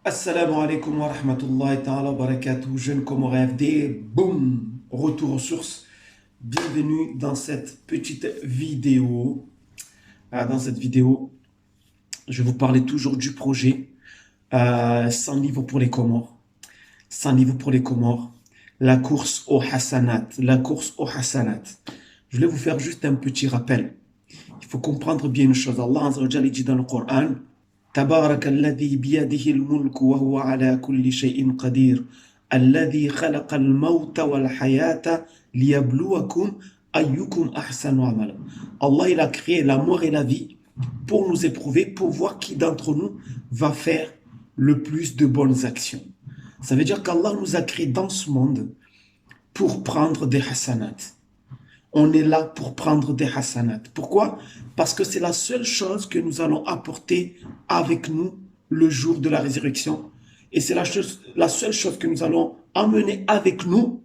Assalamu alaikum wa rahmatullahi ta'ala wa barakatuh, jeune comme RFD, boum, retour aux sources. Bienvenue dans cette petite vidéo. Dans cette vidéo, je vais vous parler toujours du projet 100 livres pour les Comores. 100 livres pour les Comores. La course au Hassanat. La course au Hassanat. Je vais vous faire juste un petit rappel. Il faut comprendre bien une chose. Allah Azza wa Jalla dit dans le Coran, تبارك الذي بيده الملك وهو على كل شيء قدير الذي خلق الموت والحياة ليبلوكم أيكم أحسن عملا. Allah il a créé la mort et la vie pour nous éprouver, pour voir qui d'entre nous va faire le plus de bonnes actions. Ça veut dire qu'Allah nous a créé dans ce monde pour prendre des hasanats. On est là pour prendre des hasanats. Pourquoi? Parce que c'est la seule chose que nous allons apporter avec nous le jour de la résurrection. Et c'est la seule chose que nous allons emmener avec nous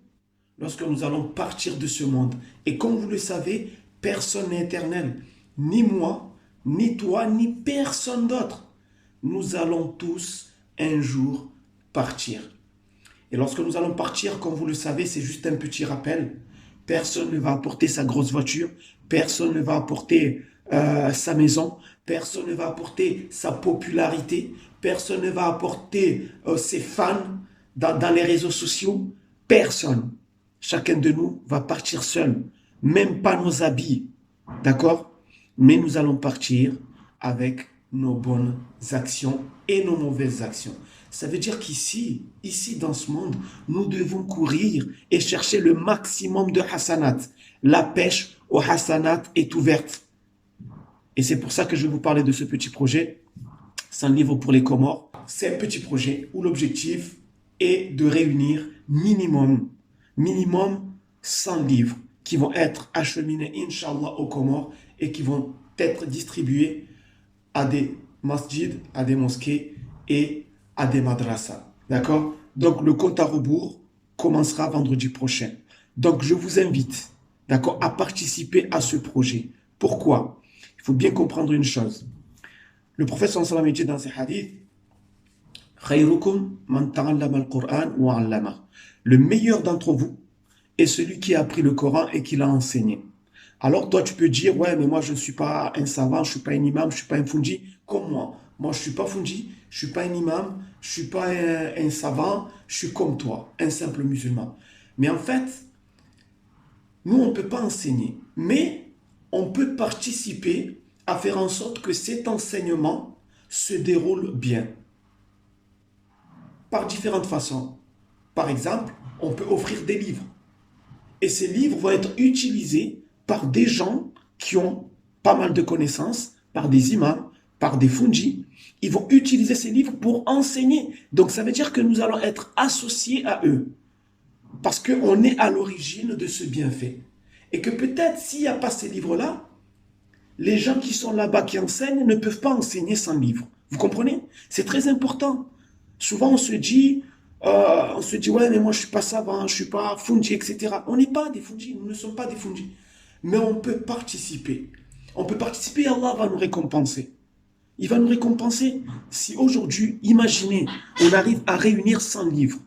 lorsque nous allons partir de ce monde. Et comme vous le savez, personne n'est éternel. Ni moi, ni toi, ni personne d'autre. Nous allons tous un jour partir. Et lorsque nous allons partir, comme vous le savez, c'est juste un petit rappel. Personne ne va apporter sa grosse voiture, personne ne va apporter sa maison, personne ne va apporter sa popularité, personne ne va apporter ses fans dans les réseaux sociaux, personne. Chacun de nous va partir seul, même pas nos habits, d'accord? Mais nous allons partir avec nos bonnes actions et nos mauvaises actions. Ça veut dire qu'ici, dans ce monde, nous devons courir et chercher le maximum de hasanat. La pêche aux hasanat est ouverte. Et c'est pour ça que je vais vous parler de ce petit projet, 100 livres pour les Comores. C'est un petit projet où l'objectif est de réunir minimum 100 livres qui vont être acheminés, Inch'Allah, aux Comores et qui vont être distribués à des masjids, à des mosquées et à des madrasas. D'accord? Donc, le compte à rebours commencera vendredi prochain. Donc, je vous invite, d'accord, à participer à ce projet. Pourquoi? Il faut bien comprendre une chose. Le prophète sallallahu alayhi wa sallam dit dans ses hadiths, Khayrukum man ta'allama al-Qur'an wa 'allama. Le meilleur d'entre vous est celui qui a appris le Coran et qui l'a enseigné. Alors, toi, tu peux dire, ouais, mais moi, je ne suis pas un savant, je ne suis pas un imam, je ne suis pas un fundi, comme moi. Moi, je ne suis pas fundi, je ne suis pas un imam, je ne suis pas un savant, je suis comme toi, un simple musulman. Mais en fait, nous, on ne peut pas enseigner, mais on peut participer à faire en sorte que cet enseignement se déroule bien. Par différentes façons. Par exemple, on peut offrir des livres. Et ces livres vont être utilisés par des gens qui ont pas mal de connaissances, par des imams, par des fundis. Ils vont utiliser ces livres pour enseigner. Donc ça veut dire que nous allons être associés à eux. Parce qu'on est à l'origine de ce bienfait. Et que peut-être s'il n'y a pas ces livres-là, les gens qui sont là-bas, qui enseignent, ne peuvent pas enseigner sans livre. Vous comprenez? C'est très important. Souvent on se dit, ouais, mais moi je ne suis pas savant, je ne suis pas fundi, etc. On n'est pas des fundis, nous ne sommes pas des fundis. Mais on peut participer. On peut participer et Allah va nous récompenser. Il va nous récompenser si aujourd'hui, imaginez, on arrive à réunir 100 livres,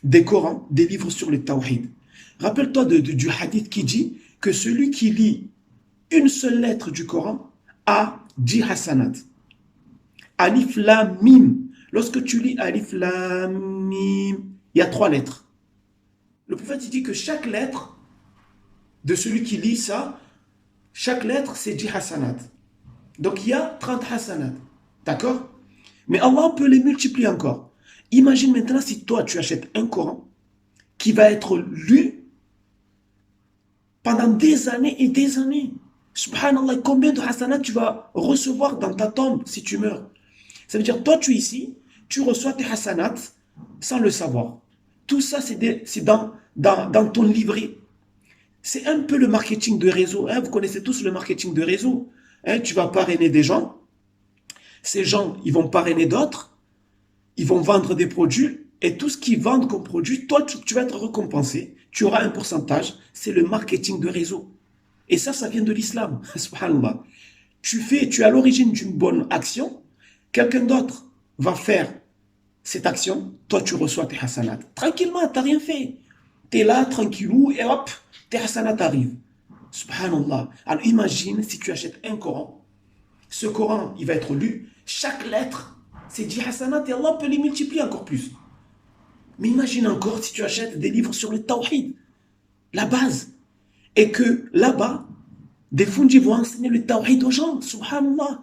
des Corans, des livres sur le Tawhid. Rappelle-toi du hadith qui dit que celui qui lit une seule lettre du Coran a 10 hasanat. Alif Lam Mim. Lorsque tu lis Alif Lam Mim, il y a 3 lettres. Le prophète dit que chaque lettre de celui qui lit ça, chaque lettre c'est 10 hasanat. Donc il y a 30 hasanat. D'accord? Mais Allah peut les multiplier encore. Imagine maintenant si toi tu achètes un Coran qui va être lu pendant des années et des années. Subhanallah, combien de hasanat tu vas recevoir dans ta tombe si tu meurs? Ça veut dire, toi tu es ici, tu reçois tes hasanat sans le savoir. Tout ça c'est dans ton livret. C'est un peu le marketing de réseau. Hein? Vous connaissez tous le marketing de réseau. Hein? Tu vas parrainer des gens. Ces gens, ils vont parrainer d'autres. Ils vont vendre des produits. Et tout ce qu'ils vendent comme produit, toi, tu vas être récompensé. Tu auras un pourcentage. C'est le marketing de réseau. Et ça vient de l'islam. Subhanallah. Tu es à l'origine d'une bonne action. Quelqu'un d'autre va faire cette action, toi tu reçois tes hasanat. Tranquillement, tu n'as rien fait. Tu es là, tranquillou, et hop, tes hasanat arrivent. Subhanallah. Alors imagine si tu achètes un Coran. Ce Coran, il va être lu. Chaque lettre, c'est 10 hasanat et Allah peut les multiplier encore plus. Mais imagine encore si tu achètes des livres sur le tawhid, la base. Et que là-bas, des fundis vont enseigner le tawhid aux gens. Subhanallah.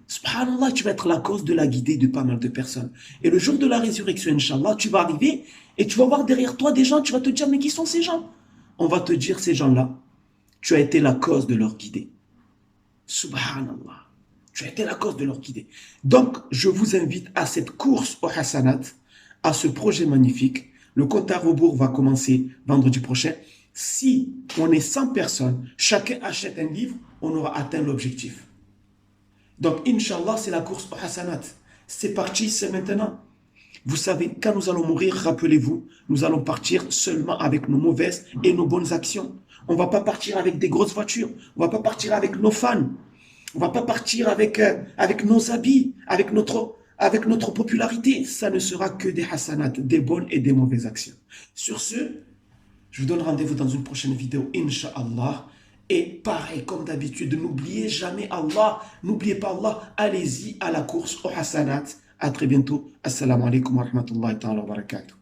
Subhanallah, tu vas être la cause de la guidée de pas mal de personnes. Et le jour de la résurrection, Inch'Allah, tu vas arriver et tu vas voir derrière toi des gens, tu vas te dire, mais qui sont ces gens? On va te dire, ces gens-là, tu as été la cause de leur guidée. Subhanallah. Tu as été la cause de leur guidée. Donc, je vous invite à cette course au Hassanat, à ce projet magnifique. Le compte à rebours va commencer vendredi prochain. Si on est 100 personnes, chacun achète un livre, on aura atteint l'objectif. Donc, Inch'Allah, c'est la course au Hassanat. C'est parti, c'est maintenant. Vous savez, quand nous allons mourir, rappelez-vous, nous allons partir seulement avec nos mauvaises et nos bonnes actions. On ne va pas partir avec des grosses voitures. On ne va pas partir avec nos fans. On ne va pas partir avec nos habits, avec notre popularité. Ça ne sera que des hasanat, des bonnes et des mauvaises actions. Sur ce, je vous donne rendez-vous dans une prochaine vidéo, Inch'Allah. Et pareil, comme d'habitude, n'oubliez jamais Allah, n'oubliez pas Allah, allez-y à la course au hasanat. À très bientôt. Assalamu alaikum wa rahmatullahi wa barakatuh.